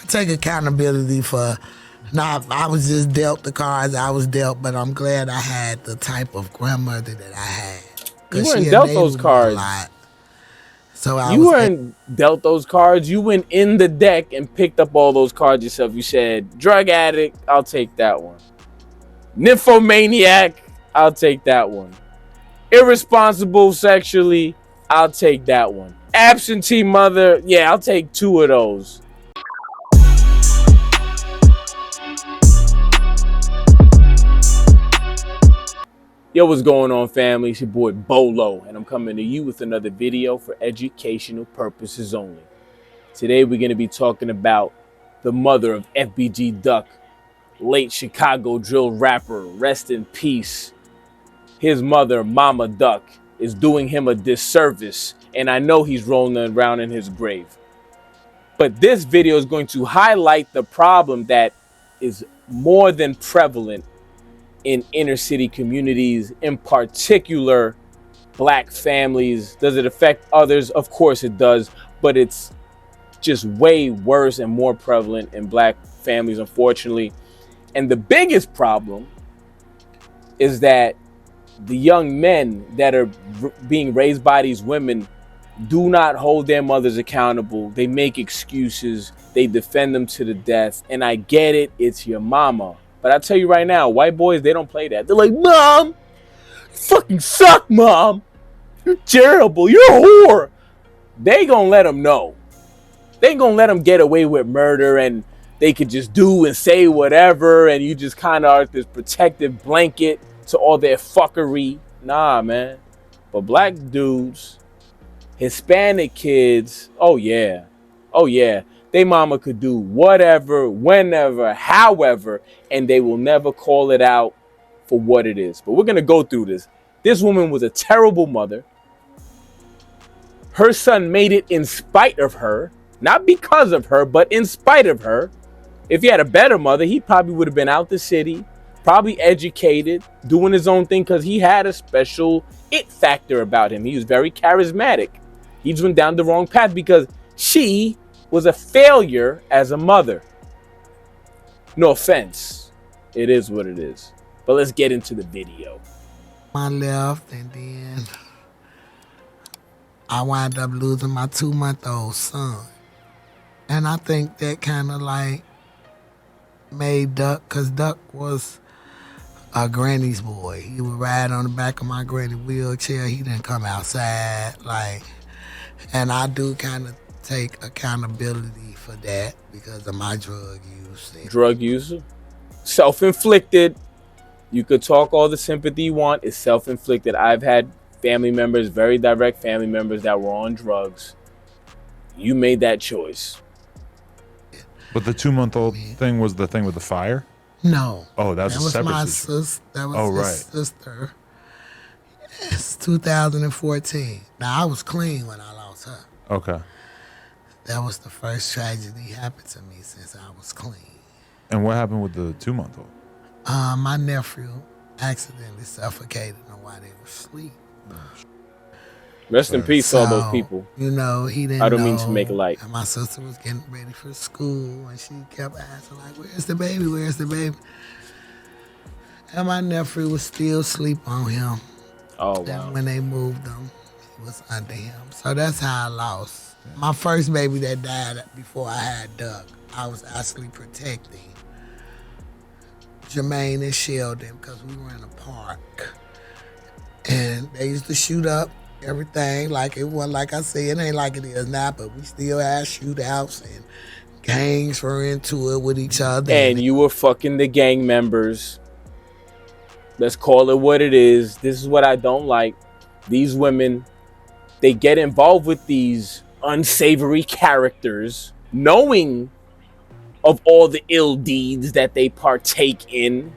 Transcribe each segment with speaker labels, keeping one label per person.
Speaker 1: take accountability for. Nah, I was just dealt the cards I was dealt, but I'm glad I had the type of grandmother that I had
Speaker 2: You
Speaker 1: because she
Speaker 2: weren't dealt those
Speaker 1: enabled me a
Speaker 2: cards.
Speaker 1: lot. So I
Speaker 2: You
Speaker 1: was.
Speaker 2: weren't dealt those cards. You went in the deck and picked up all those cards yourself. You said, drug addict, I'll take that one. Nymphomaniac, I'll take that one. Irresponsible sexually, I'll take that one. Absentee mother, yeah, I'll take 2 of those. Yo, what's going on, family? It's your boy Bolo, and I'm coming to you with another video for educational purposes only. Today, we're going to be talking about the mother of FBG Duck, late Chicago drill rapper, rest in peace. His mother, Mama Duck, is doing him a disservice, and I know he's rolling around in his grave. But this video is going to highlight the problem that is more than prevalent in inner city communities, in particular black families. Does it affect others? Of course it does, but it's just way worse and more prevalent in black families, unfortunately. And the biggest problem is that the young men that are being raised by these women do not hold their mothers accountable. They make excuses. They defend them to the death. And I get it. It's your mama. But I tell you right now, white boys, they don't play that. They're like, Mom, you fucking suck, Mom. You're terrible. You're a whore. They gonna let them know. They ain't gonna let them get away with murder and they could just do and say whatever. And you just kind of are this protective blanket to all their fuckery. Nah, man. But black dudes, Hispanic kids, oh yeah. They mama could do whatever, whenever, however, and they will never call it out for what it is. But we're going to go through this. This woman was a terrible mother. Her son made it in spite of her, not because of her, but in spite of her. If he had a better mother, he probably would have been out the city, probably educated, doing his own thing because he had a special it factor about him. He was very charismatic. He just went down the wrong path because she was a failure as a mother. No offense. It is what it is. But let's get into the video.
Speaker 1: I left, and then I wound up losing my 2-month-old son. And I think that kind of like made Duck, because Duck was a granny's boy. He would ride on the back of my granny wheelchair. He didn't come outside. And I do kind of take accountability for that because of my drug use.
Speaker 2: Drug user? Self-inflicted. You could talk all the sympathy you want. It's self-inflicted. I've had family members, very direct family members that were on drugs. You made that choice.
Speaker 3: But the 2-month-old thing was the thing with the fire?
Speaker 2: No.
Speaker 3: Oh, that was
Speaker 1: my sister. That was his sister. It's 2014. Now, I was clean when I lost her.
Speaker 3: Okay.
Speaker 1: That was the first tragedy happened to me since I was clean.
Speaker 3: And what happened with the 2-month-old?
Speaker 1: My nephew accidentally suffocated him while they were asleep.
Speaker 2: Rest in peace to all those people.
Speaker 1: You know, he didn't
Speaker 2: I don't mean to make light.
Speaker 1: And my sister was getting ready for school, and she kept asking, like, where's the baby? Where's the baby? And my nephew was still asleep on him.
Speaker 2: Oh, wow.
Speaker 1: And when they moved him, he was under him. So that's how I lost. My first baby that died before I had Doug, I was actually protecting Jermaine and Sheldon because we were in a park. And they used to shoot up everything. Like it was, like I said, it ain't like it is now, but we still had shootouts and gangs were into it with each other.
Speaker 2: And you were fucking the gang members. Let's call it what it is. This is what I don't like. These women, they get involved with these unsavory characters, knowing of all the ill deeds that they partake in.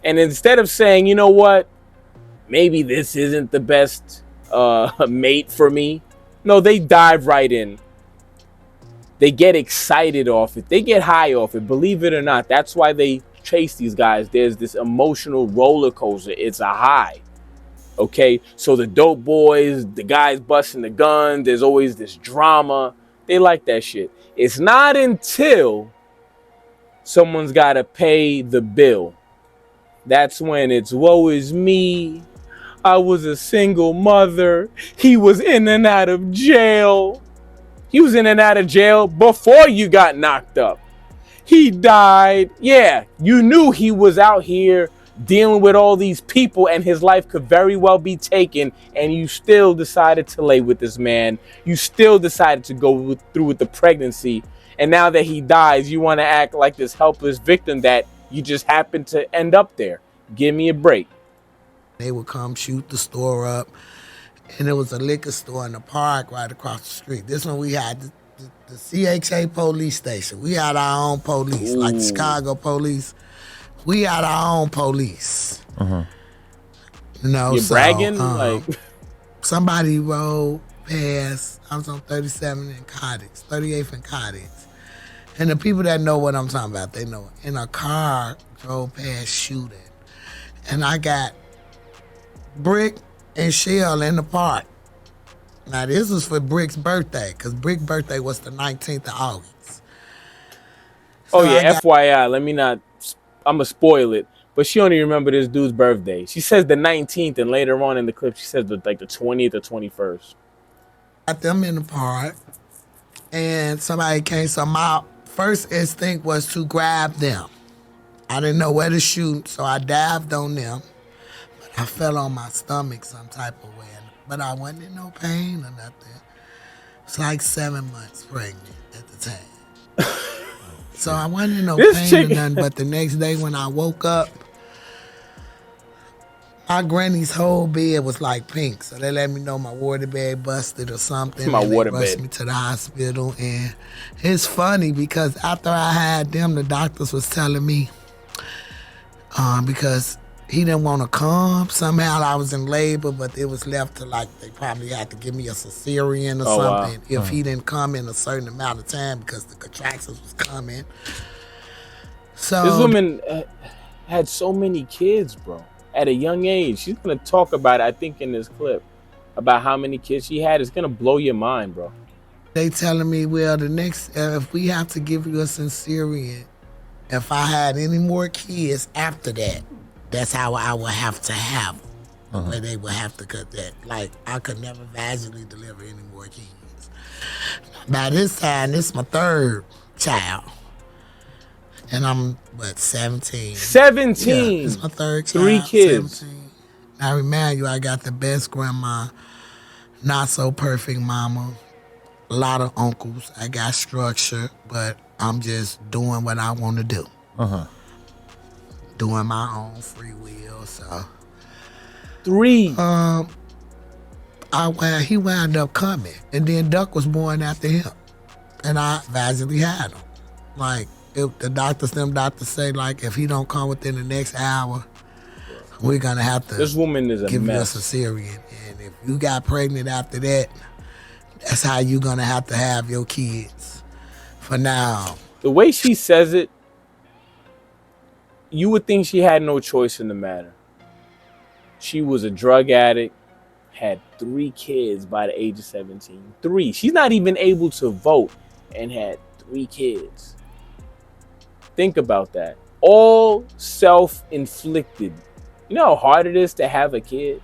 Speaker 2: And instead of saying, you know what, maybe this isn't the best mate for me, no, they dive right in. They get excited off it. They get high off it, believe it or not. That's why they chase these guys. There's this emotional roller coaster. It's a high. Okay, so the dope boys, the guys busting the gun, there's always this drama. They like that shit. It's not until someone's got to pay the bill. That's when it's woe is me. I was a single mother. He was in and out of jail. He was in and out of jail before you got knocked up. He died. Yeah, you knew he was out here dealing with all these people and his life could very well be taken, and you still decided to lay with this man. You still decided to go through with the pregnancy, and now that he dies, you want to act like this helpless victim that you just happened to end up there. Give me a break.
Speaker 1: They would come shoot the store up, and there was a liquor store in the park right across the street. This one we had the CHA police station. We had our own police, like the Chicago police. We had our own police.
Speaker 3: Uh-huh.
Speaker 1: You know,
Speaker 2: You're bragging? Like,
Speaker 1: somebody rode past, I was on 37 in Cottage, 38th and Cottage. And the people that know what I'm talking about, they know it. In a car, drove past shooting. And I got Brick and Shell in the park. Now, this was for Brick's birthday, because Brick's birthday was the 19th of August. So
Speaker 2: oh yeah, FYI, I'm going to spoil it, but she only remember this dude's birthday. She says the 19th, and later on in the clip, she says like the 20th or 21st.
Speaker 1: Got them in the park, and somebody came, so my first instinct was to grab them. I didn't know where to shoot, so I dived on them. But I fell on my stomach some type of way. But I wasn't in no pain or nothing. It's like 7 months pregnant at the time. So I wasn't in no pain or nothing. But the next day when I woke up, my granny's whole bed was like pink. So they let me know my water bed busted or something.
Speaker 2: My water
Speaker 1: bed. They rushed me to the hospital. And it's funny because after I had them, the doctors was telling me, because he didn't want to come. Somehow I was in labor, but it was left to like, they probably had to give me a cesarean or something if he didn't come in a certain amount of time because the contractions was coming. So
Speaker 2: this woman had so many kids, bro, at a young age. She's going to talk about it, I think, in this clip, about how many kids she had. It's going to blow your mind, bro.
Speaker 1: They telling me, well, the next, if we have to give you a cesarean, if I had any more kids after that, that's how I would have to have them. Uh-huh. Where they would have to cut that. Like, I could never vaginally deliver any more kids. By this time, this is my third child. And I'm, 17?
Speaker 2: 17?
Speaker 1: Yeah, this is my third child.
Speaker 2: 3 kids.
Speaker 1: 17. I remind you, I got the best grandma, not so perfect mama, a lot of uncles. I got structure, but I'm just doing what I want to do.
Speaker 3: Uh-huh.
Speaker 1: Doing my own free will, so.
Speaker 2: 3.
Speaker 1: He wound up coming, and then Duck was born after him, and I vaginally had him. Like, if the doctors say, like, if he don't come within the next hour, we're gonna have to.
Speaker 2: This woman is a
Speaker 1: give
Speaker 2: mess.
Speaker 1: You a cesarean, and if you got pregnant after that, that's how you gonna have your kids. For now,
Speaker 2: the way she says it, you would think she had no choice in the matter. She was a drug addict, had 3 kids by the age of 17. 3. She's not even able to vote and had 3 kids. Think about that. All self-inflicted. You know how hard it is to have a kid?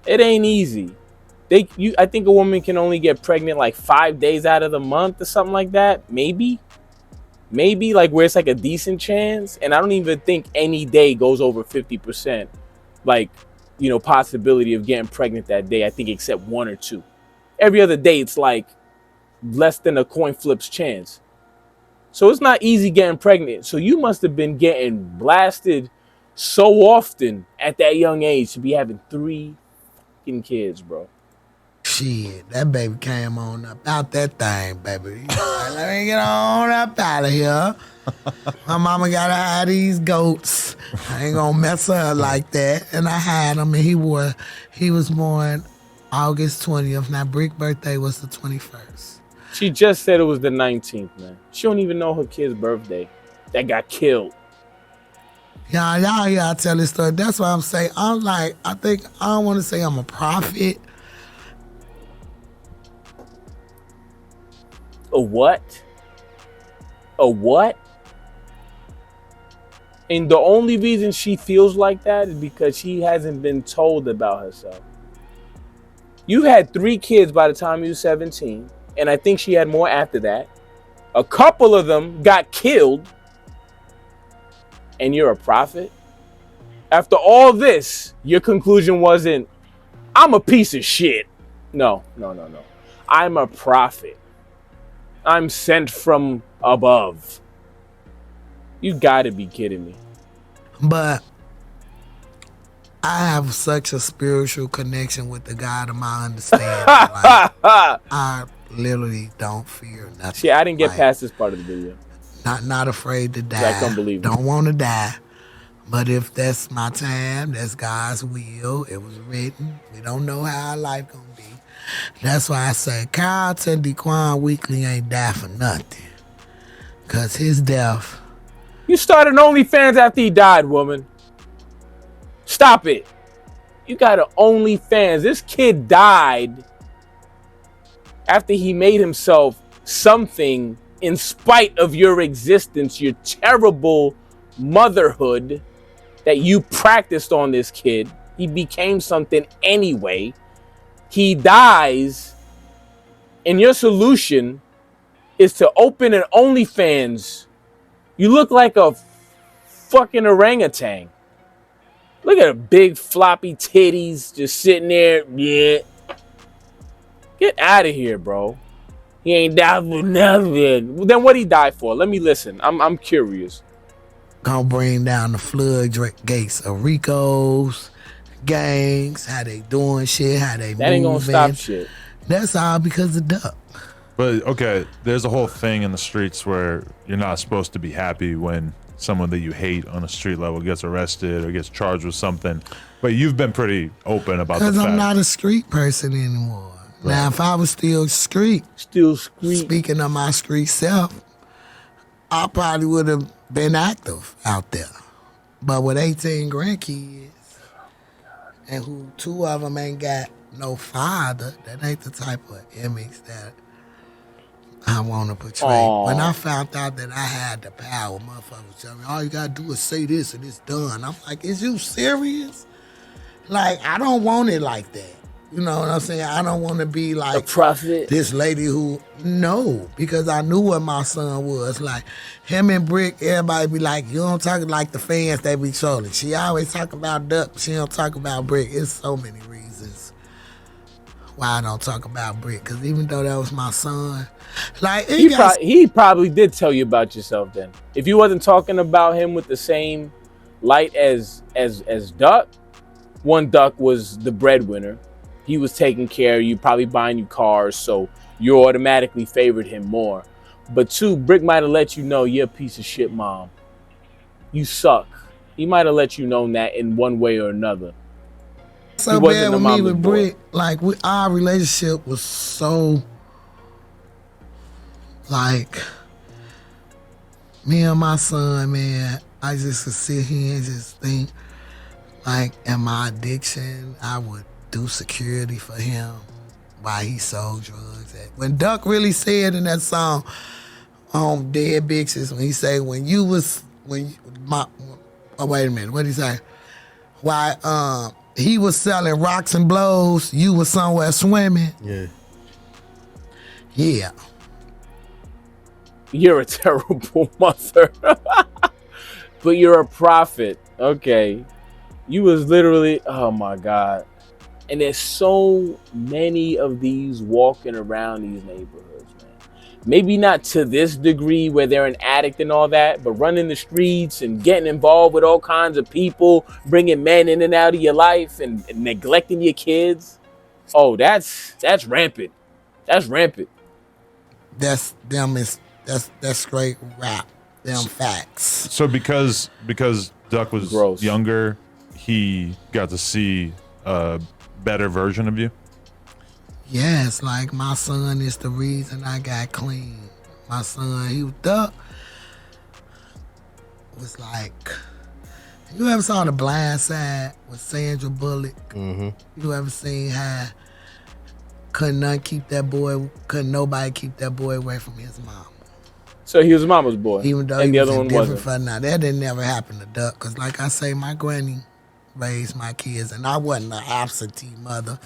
Speaker 2: It ain't easy. I think a woman can only get pregnant like 5 days out of the month or something like that. Maybe like where it's like a decent chance. And I don't even think any day goes over 50%. Like, you know, possibility of getting pregnant that day. I think except 1 or 2. Every other day it's like less than a coin flip's chance. So it's not easy getting pregnant. So you must have been getting blasted so often at that young age to be having 3 fucking kids, bro.
Speaker 1: Shit, that baby came on up out that thing, baby. Like, let me get on up out of here. My mama gotta hide these goats. I ain't gonna mess her like that. And I had him, and he was born August 20th. Now, Brick's birthday was the 21st.
Speaker 2: She just said it was the 19th, man. She don't even know her kid's birthday. That got killed.
Speaker 1: Y'all gotta tell this story. That's why I'm saying, I don't want to say I'm a prophet.
Speaker 2: A what? A what? And the only reason she feels like that is because she hasn't been told about herself. You had 3 kids by the time you were 17, and I think she had more after that. A couple of them got killed, and you're a prophet? After all this, your conclusion wasn't, I'm a piece of shit. No. I'm a prophet. I'm sent from above. You gotta be kidding me.
Speaker 1: But I have such a spiritual connection with the God of my understanding. Like, I literally don't fear nothing.
Speaker 2: See, I didn't get
Speaker 1: like,
Speaker 2: past this part of the video.
Speaker 1: Not afraid to die.
Speaker 2: That's unbelievable.
Speaker 1: Don't want to die. But if that's my time, that's God's will. It was written. We don't know how our life gonna be. That's why I say Carlton DeQuan Weekly ain't die for nothing. Cause his death.
Speaker 2: You started OnlyFans after he died, woman. Stop it. You got an OnlyFans. This kid died after he made himself something in spite of your existence, your terrible motherhood that you practiced on this kid. He became something anyway. He dies, and your solution is to open an OnlyFans. You look like a fucking orangutan. Look at the big floppy titties just sitting there. Yeah. Get out of here, bro. He ain't died for nothing. Then what he died for? Let me listen. I'm curious.
Speaker 1: Gonna bring down the floodgates of Ricos, gangs, how they doing shit, how they
Speaker 2: That ain't gonna
Speaker 1: moving.
Speaker 2: stop shit.
Speaker 1: That's all because of Duck.
Speaker 3: But okay, there's a whole thing in the streets where you're not supposed to be happy when someone that you hate on a street level gets arrested or gets charged with something. But you've been pretty open about the fact.
Speaker 1: Because I'm not a street person anymore. Right. Now, if I was still street, speaking of my street self, I probably would have been active out there. But with 18 grandkids, and who 2 of them ain't got no father, that ain't the type of image that I want to portray. Aww. When I found out that I had the power, motherfuckers tell me, all you gotta do is say this and it's done. I'm like, is you serious? Like, I don't want it like that. You know what I'm saying? I don't want to be like
Speaker 2: a prophet.
Speaker 1: This lady who, no, because I knew what my son was. Like, him and Brick, everybody be like, you don't talk like the fans they be trolling. She always talk about Duck, she don't talk about Brick. It's so many reasons why I don't talk about Brick. Because even though that was my son, like
Speaker 2: he probably did tell you about yourself then. If you wasn't talking about him with the same light as Duck, one, Duck was the breadwinner. He was taking care of you, probably buying you cars, so you automatically favored him more. But 2, Brick might have let you know you're a piece of shit mom. You suck. He might have let you know that in one way or another.
Speaker 1: So bad with me with Brick, like our relationship was so, like, me and my son, man, I just could sit here and just think, like, in my addiction, I would do security for him while he sold drugs. When Duck really said in that song, Dead Bitches, when he say, wait a minute, what did he say? Why, he was selling rocks and blows, you was somewhere swimming. Yeah.
Speaker 2: You're a terrible mother. But you're a prophet. Okay. You was literally, oh my God. And there's so many of these walking around these neighborhoods, man. Maybe not to this degree where they're an addict and all that, but running the streets and getting involved with all kinds of people, bringing men in and out of your life and neglecting your kids. Oh, that's rampant. That's rampant.
Speaker 1: That's straight rap. Them facts.
Speaker 3: So because Duck was gross, younger, he got to see a better version of you?
Speaker 1: Yes, like my son is the reason I got clean. My son, he was Duck. Was like, you ever saw The Blind Side with Sandra Bullock? Mm-hmm. You ever seen how couldn't nobody keep that boy away from his mama?
Speaker 2: So he was mama's boy.
Speaker 1: Even though
Speaker 2: and
Speaker 1: he
Speaker 2: the
Speaker 1: was
Speaker 2: other
Speaker 1: in
Speaker 2: one
Speaker 1: different
Speaker 2: wasn't.
Speaker 1: fun. Now, that didn't never happen to Duck. Because like I say, my granny raised my kids. And I wasn't an absentee mother.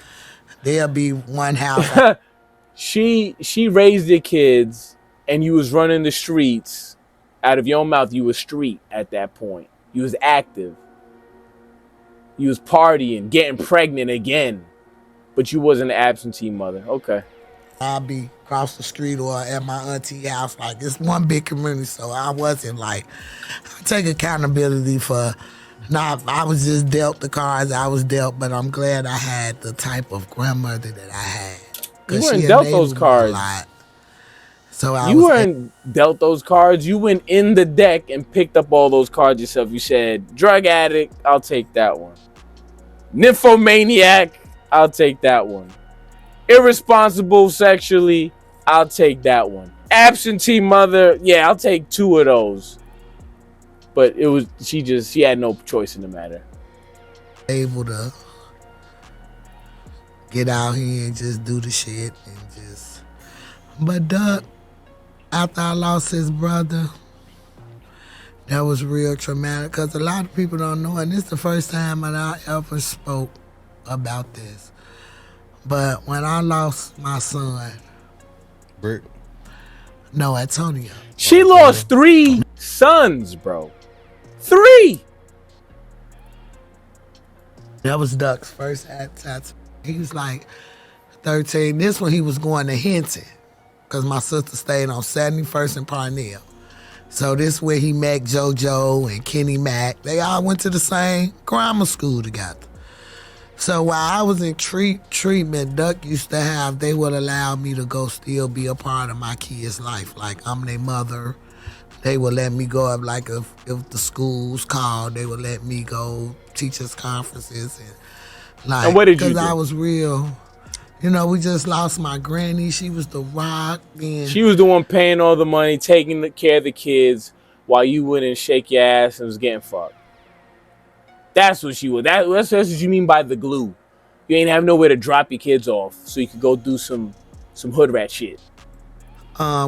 Speaker 1: There'll be one house.
Speaker 2: She raised your kids and you was running the streets. Out of your own mouth, you was street at that point. You was active. You was partying, getting pregnant again. But you wasn't an absentee mother. Okay.
Speaker 1: I'll be across the street or at my auntie house. Like, it's one big community, so I wasn't like, I take accountability for, I was just dealt the cards I was dealt, but I'm glad I had the type of grandmother that I had.
Speaker 2: You
Speaker 1: Because she
Speaker 2: weren't dealt those
Speaker 1: enabled me a
Speaker 2: cards.
Speaker 1: lot. So
Speaker 2: You weren't dealt those cards. You went in the deck and picked up all those cards yourself. You said, drug addict, I'll take that one. Nymphomaniac, I'll take that one. Irresponsible sexually, I'll take that one. Absentee mother, yeah, I'll take 2 of those. But it was she had no choice in the matter.
Speaker 1: able to get out here and just do the shit and just. But Duck, after I lost his brother, that was real traumatic because a lot of people don't know, and this is the first time that I ever spoke about this. But when I lost my son,
Speaker 4: Brick.
Speaker 1: no, Antonio,
Speaker 2: She lost 3 sons, bro. 3.
Speaker 1: that was Duck's first tattoo. He was like 13. This one he was going to Hinton because my sister stayed on 71st and Parnell. So this where he met JoJo and Kenny Mack. They all went to the same grammar school together. So while I was in treatment, Duck used to have, they would allow me to go still be a part of my kids' life. Like, I'm their mother. They would let me go up, like, if the schools called, they would let me go teachers' conferences.
Speaker 2: And what did you do?
Speaker 1: Because I was real. You know, we just lost my granny. She was the rock. And
Speaker 2: She was the one paying all the money, taking care of the kids, while you went and shake your ass and was getting fucked. That's what she was. That's what you mean by the glue. You ain't have nowhere to drop your kids off, so you could go do some hood rat shit.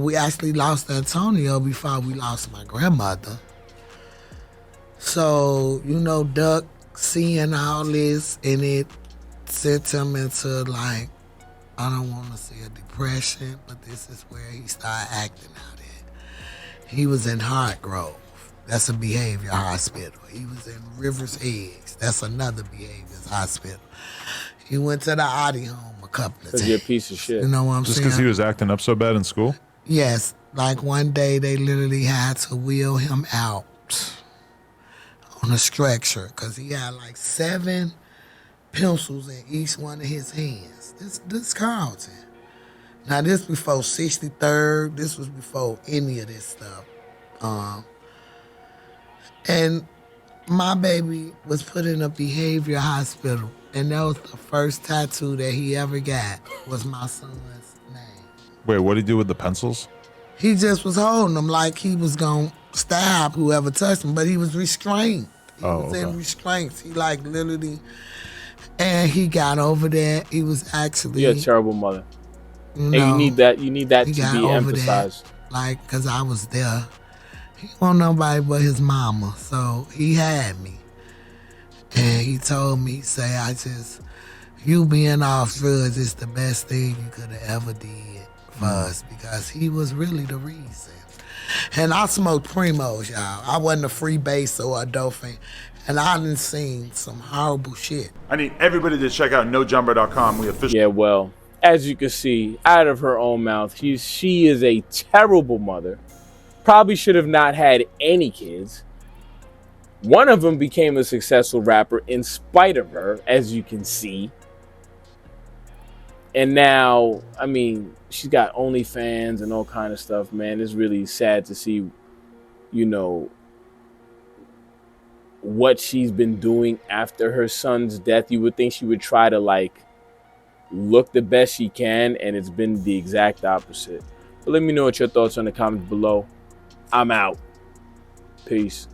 Speaker 1: we actually lost Antonio before we lost my grandmother. So, you know, Duck seeing all this, and it sent him into, like, I don't want to say a depression, but this is where he started acting out at. He was in Hartgrove. That's a behavior hospital. He was in Rivers Edge. That's another behavior hospital. He went to the Audi home a couple of times.
Speaker 2: Because you're a piece of shit.
Speaker 1: You know what I'm
Speaker 3: Just
Speaker 1: saying?
Speaker 3: because he was acting up so bad in school?
Speaker 1: Yes. Like one day they literally had to wheel him out on a stretcher because he had like 7 pencils in each one of his hands. This Carlton. Now this before 63rd. This was before any of this stuff. And my baby was put in a behavior hospital, and that was the first tattoo that he ever got was my son's name.
Speaker 3: Wait, what did he do with the pencils?
Speaker 1: He just was holding them like he was going to stab whoever touched him, but he was restrained. He was in restraints. He like literally, and he got over that. He was actually.
Speaker 2: You're a terrible mother.
Speaker 1: You
Speaker 2: And
Speaker 1: know,
Speaker 2: you need that to
Speaker 1: he got
Speaker 2: be
Speaker 1: over
Speaker 2: emphasized.
Speaker 1: that, like, because I was there. He wasn't nobody but his mama, so he had me. And he told me, say, you being off drugs is the best thing you could have ever did for us, because he was really the reason. And I smoked Primos, y'all. I wasn't a free base or a dolphin. And I done seen some horrible shit.
Speaker 5: I need everybody to check out NoJumper.com. We officially.
Speaker 2: Yeah, well, as you can see, out of her own mouth, she is a terrible mother. Probably should have not had any kids. One of them became a successful rapper in spite of her, as you can see. And now, I mean, she's got OnlyFans and all kind of stuff, man. It's really sad to see, you know, what she's been doing after her son's death. You would think she would try to, like, look the best she can, and it's been the exact opposite. But let me know what your thoughts on the comments below. I'm out. Peace.